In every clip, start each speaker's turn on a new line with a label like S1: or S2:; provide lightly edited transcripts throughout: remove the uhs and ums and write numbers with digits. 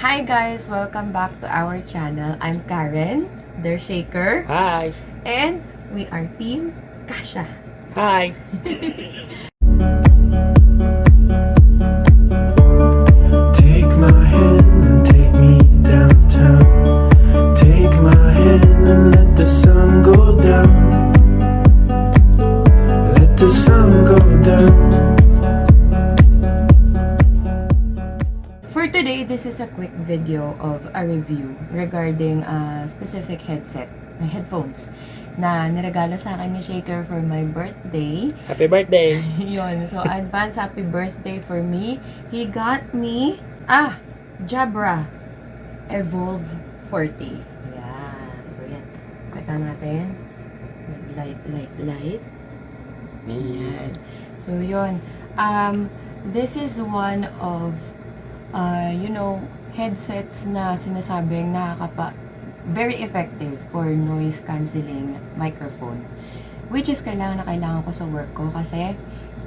S1: Hi guys! Welcome back to our channel. I'm Karen, their shaker,
S2: Hi!
S1: and we are Team KaSha.
S2: Hi!
S3: Take my hand and take me downtown. Take my hand and let the sun go down. Let the sun go down.
S1: For today, this is a quick video of a review regarding a specific headphones, na niregalo sa akin ni Shaker for my birthday.
S2: Happy birthday!
S1: Yun, so advance happy birthday for me. He got me, Jabra Evolve 40. Yan. So yan, kita natin. Light. Yan. So yun, this is one of headsets na sinasabing very effective for noise cancelling microphone. Which is kailangan ko sa work ko kasi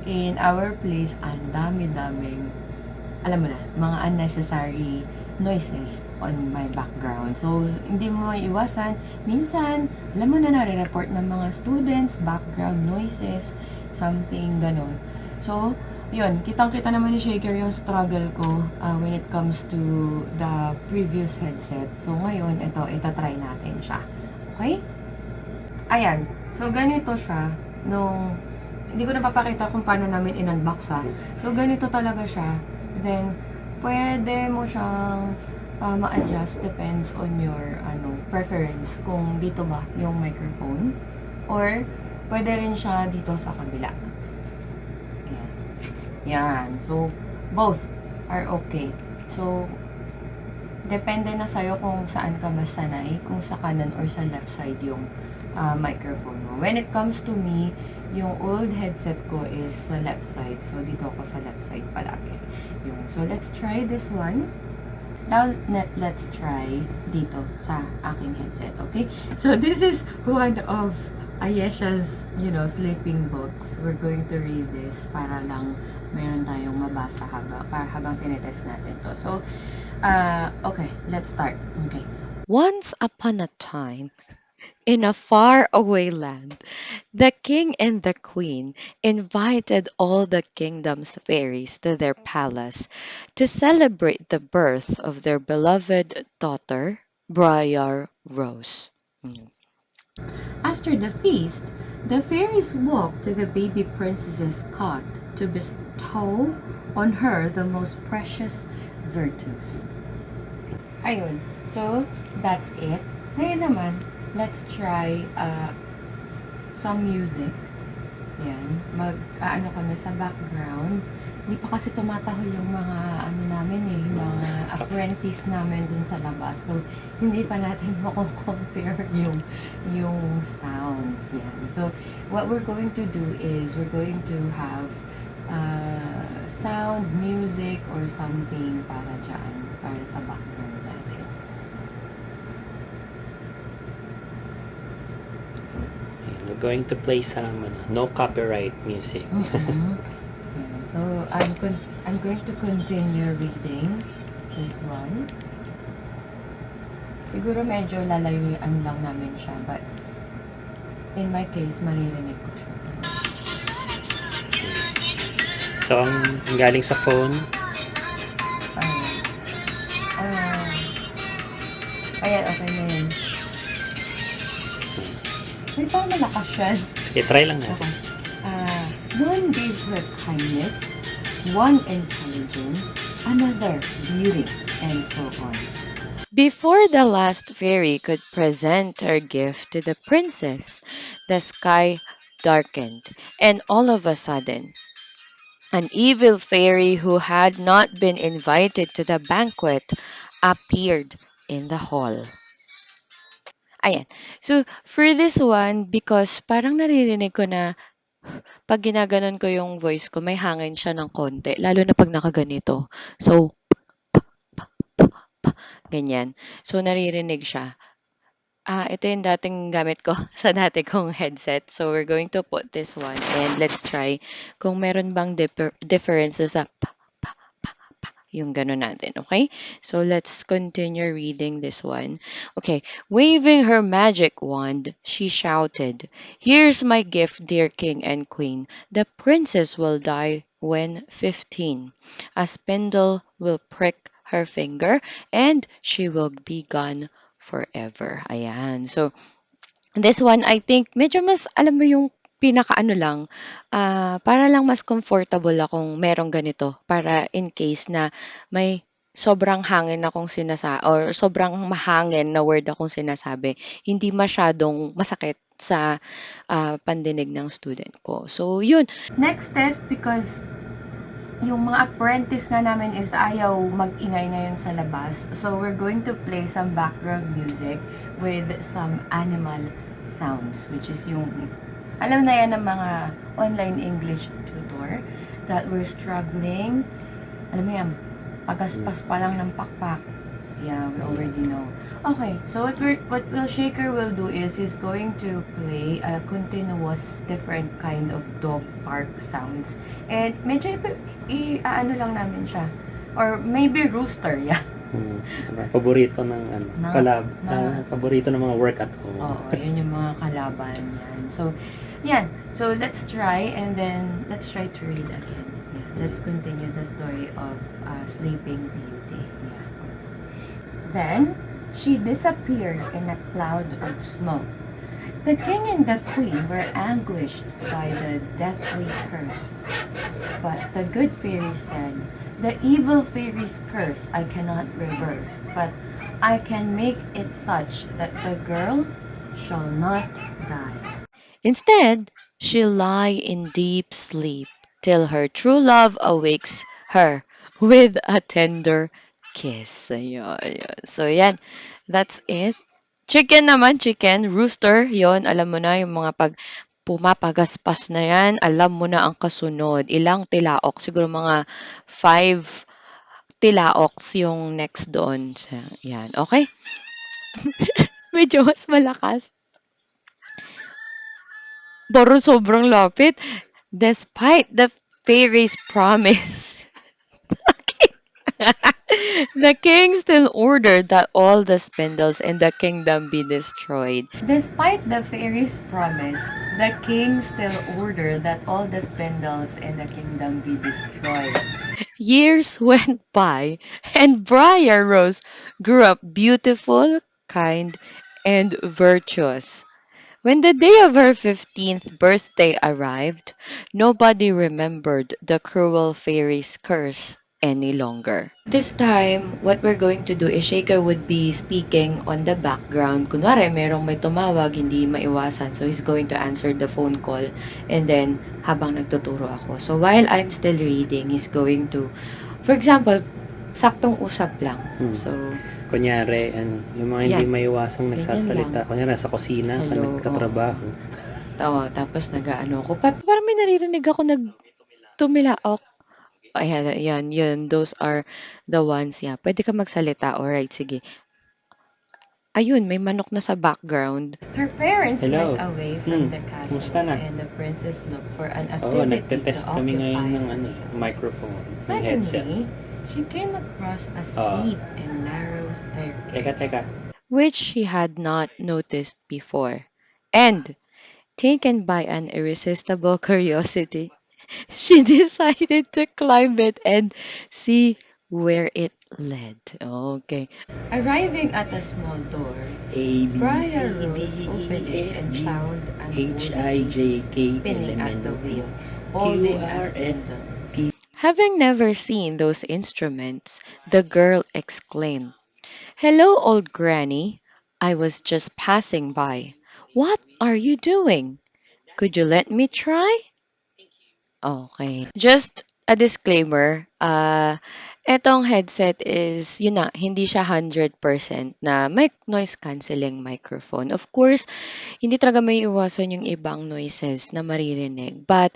S1: in our place, ang dami-daming, alam mo na, mga unnecessary noises on my background. So, hindi mo maiiwasan. Minsan, alam mo na nare-report ng mga students, background noises, something ganon. So, yun, kitang-kita naman ni Shaker yung struggle ko when it comes to the previous headset. So, ngayon, itatry natin siya. Okay? Ayan. So, ganito siya hindi ko napapakita kung paano namin in-unbox So, ganito talaga siya. Then, pwede mo siyang ma-adjust, depends on your preference, kung dito ba yung microphone, or pwede rin siya dito sa kabila. Yan. So, both are okay. So, depende na sa'yo kung saan ka mas sanay, kung sa kanan or sa left side yung microphone mo. When it comes to me, yung old headset ko is sa left side. So, dito ako sa left side palagi. So, let's try this one. Now, let's try dito sa aking headset, okay? So, this is one of Ayesha's, sleeping books. We're going to read this para lang meron tayong mabasa habang tinetest natin to. So, okay, let's start. Okay.
S4: Once upon a time, in a far-away land, the king and the queen invited all the kingdom's fairies to their palace to celebrate the birth of their beloved daughter, Briar Rose.
S1: After the feast, the fairies walked to the baby princess's cot to bestow on her the most precious virtues. Ayun. So, that's it. Ngayon naman, let's try some music. Yan. Mag-ano kami sa background. Hindi pa kasi tumatahol yung mga yung mga apprentice namin dun sa labas. So, hindi pa natin mako-compare yung sounds. Yan. So, what we're going to do is we're going to have sound, music, or something para sa background natin.
S2: We're going to play some no copyright music.
S1: Yeah, so, I'm going to continue reading this one. Siguro medyo lalayuan lang namin siya, but in my case, maririnig ko siya.
S2: So, ang galing sa phone.
S1: Ayan, okay na yun. May parang malakas yan.
S2: Sige, try lang natin.
S1: Okay. One gave her kindness, one intelligence, another beauty, and so on.
S4: Before the last fairy could present her gift to the princess, the sky darkened, and all of a sudden, an evil fairy who had not been invited to the banquet appeared in the hall. Ayan. So, for this one, because parang naririnig ko na pag ginaganon ko yung voice ko, may hangin siya ng konti, lalo na pag nakaganito. So, ganyan. So, naririnig siya. Ito yung dating gamit ko sa dati kong headset. So, we're going to put this one and let's try kung meron bang differences sa Yung gano'n natin, okay? So, let's continue reading this one. Okay. Waving her magic wand, she shouted, "Here's my gift, dear king and queen. The princess will die when 15. A spindle will prick her finger and she will be gone forever." Ayan. So, this one, I think, medyo mas, alam mo yung pinakaano lang, para lang mas comfortable akong merong ganito. Para in case na may sobrang hangin akong or sobrang mahangin na word akong sinasabi, hindi masyadong masakit sa pandinig ng student ko. So, yun.
S1: Next test, because yung mga apprentice nga namin is ayaw mag-ingay ngayon sa labas. So, we're going to play some background music with some animal sounds, which is yung, alam na yan ng mga online English tutor that we're struggling. Alam mo yan, pagaspas pa lang ng pakpak. Yeah, we already know. Okay, so what Will Shaker will do is he's going to play a continuous different kind of dog bark sounds. And medyo ano lang namin siya. Or maybe rooster, yeah.
S2: Paborito ng ano, paborito ng mga work at home.
S1: Oo, yun yung mga kalaban yan. So, yan. So, let's try and then let's try to read again. Yeah, let's continue the story of Sleeping Beauty. Yeah. Then, she disappeared in a cloud of smoke. The king and the queen were anguished by the deathly curse. But the good fairy said, "The evil fairy's curse I cannot reverse, but I can make it such that the girl shall not die."
S4: Instead, she'll lie in deep sleep till her true love awakes her with a tender kiss. Ayun, ayun. So, yan. That's it. Chicken naman, chicken. Rooster, yon. Alam mo na yung mga pumapagaspas na yan, alam mo na ang kasunod. Ilang tilaok? Siguro mga 5 tilaoks yung next doon. So, yan. Okay? Medyo mas malakas. Pero sobrang lapit. Despite the fairy's promise, the king still ordered that all the spindles in the kingdom be destroyed.
S1: Despite the fairy's promise, the king still ordered that all the spindles in the kingdom be destroyed.
S4: Years went by, and Briar Rose grew up beautiful, kind, and virtuous. When the day of her 15th birthday arrived, nobody remembered the cruel fairy's curse any longer. This time, what we're going to do is Shaker would be speaking on the background. Kunwari, merong may tumawag, hindi maiwasan. So, he's going to answer the phone call. And then, habang nagtuturo ako. So, while I'm still reading, he's going to, for example, saktong usap lang. So,
S2: Kunyari, ano, yung mga hindi
S4: Yan.
S2: maiwasang
S4: Ganyan
S2: nagsasalita.
S4: lang.
S2: Kunyari, sa kusina ka
S4: Hello,
S2: nagtatrabaho.
S4: tapos nag-ano ko. Parang may naririnig ako tumilaok. Ayan, yan, yun. Those are the ones, yeah. Pwede ka magsalita. Alright, sige. Ayun, may manok na sa background.
S1: Her parents
S2: Hello.
S1: went away from the
S2: Kumusta
S1: castle
S2: na?
S1: and the princess looked for an
S2: Oo,
S1: activity
S2: nagte-test
S1: to
S2: kami ngayon
S1: occupy
S2: ng ano,
S1: herself.
S2: microphone, ng headset.
S1: Suddenly, she came across a steep and narrow staircase.
S2: Teka.
S4: Which she had not noticed before. And, taken by an irresistible curiosity, she decided to climb it and see where it led. Okay.
S1: Arriving at a small door,
S2: A, B, C,
S1: Briar
S2: D,
S1: Rose
S2: E,
S1: opened it
S2: F,
S1: and
S2: G,
S1: found an
S2: H,
S1: old
S2: I, J, K, L,
S1: spinning
S2: M,
S1: at
S2: N,
S1: the
S2: O, P,
S1: wheel,
S2: Q,
S1: holding a
S2: R, S,
S1: spindle.
S2: P.
S4: Having never seen those instruments, the girl exclaimed, "Hello, old granny. I was just passing by. What are you doing? Could you let me try?" Okay. Just a disclaimer, etong headset is, yun na, hindi siya 100% na may noise cancelling microphone. Of course, hindi talaga may iwasan yung ibang noises na maririnig. But,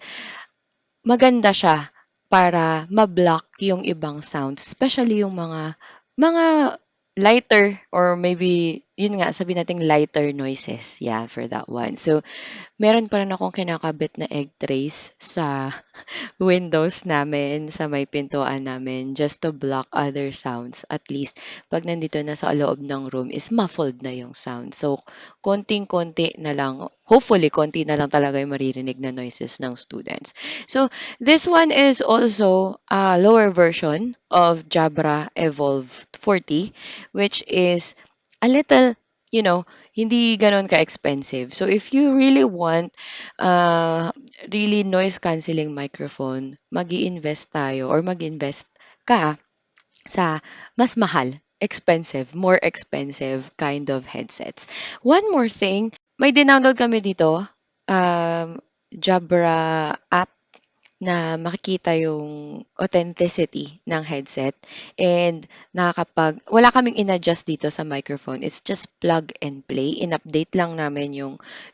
S4: maganda siya para ma-block yung ibang sounds, especially yung mga lighter or maybe yun nga, sabi nating lighter noises. Yeah, for that one. So, meron pa rin akong kinakabit na egg trays sa windows namin, sa may pintuan namin, just to block other sounds. At least, pag nandito na sa loob ng room is muffled na yung sound. So, konting-konti na lang, hopefully, konti na lang talaga yung maririnig na noises ng students. So, this one is also a lower version of Jabra Evolve 40, which is a little, you know, hindi ganon ka-expensive. So, if you really want uh, really noise cancelling microphone, mag-i-invest tayo or mag-invest ka sa mas mahal, expensive, more expensive kind of headsets. One more thing, may dinownload kami dito, Jabra app na makikita yung authenticity ng headset and wala kaming in-adjust dito sa microphone. It's just plug and play. In-update lang namin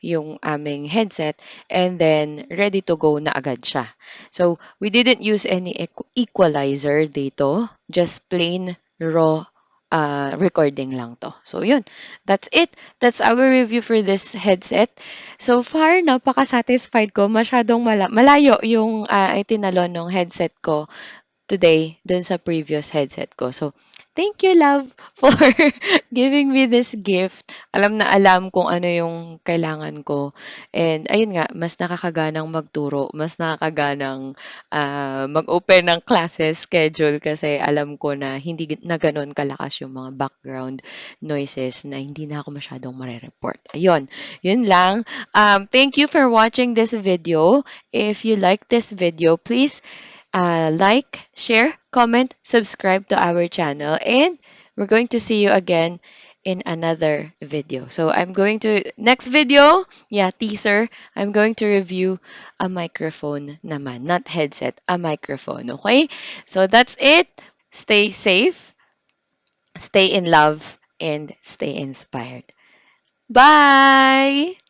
S4: yung aming headset and then ready to go na agad siya. So, we didn't use any equalizer dito, just plain raw recording lang to. So, yun. That's it. That's our review for this headset. So far, napaka-satisfied ko. Masyadong malayo yung itinalo nung headset ko today dun sa previous headset ko. So, thank you, love, for giving me this gift. Alam na alam kung ano yung kailangan ko. And ayun nga, mas nakakaganang magturo, mas nakakaganang mag-open ng classes schedule kasi alam ko na hindi na ganun kalakas yung mga background noises na hindi na ako masyadong report. Ayun, yun lang. Thank you for watching this video. If you like this video, please like, share, comment, subscribe to our channel, and we're going to see you again in another video. So I'm going to, next video, yeah, teaser, I'm going to review a microphone naman, not headset, a microphone, okay? So that's it. Stay safe, stay in love, and stay inspired. Bye!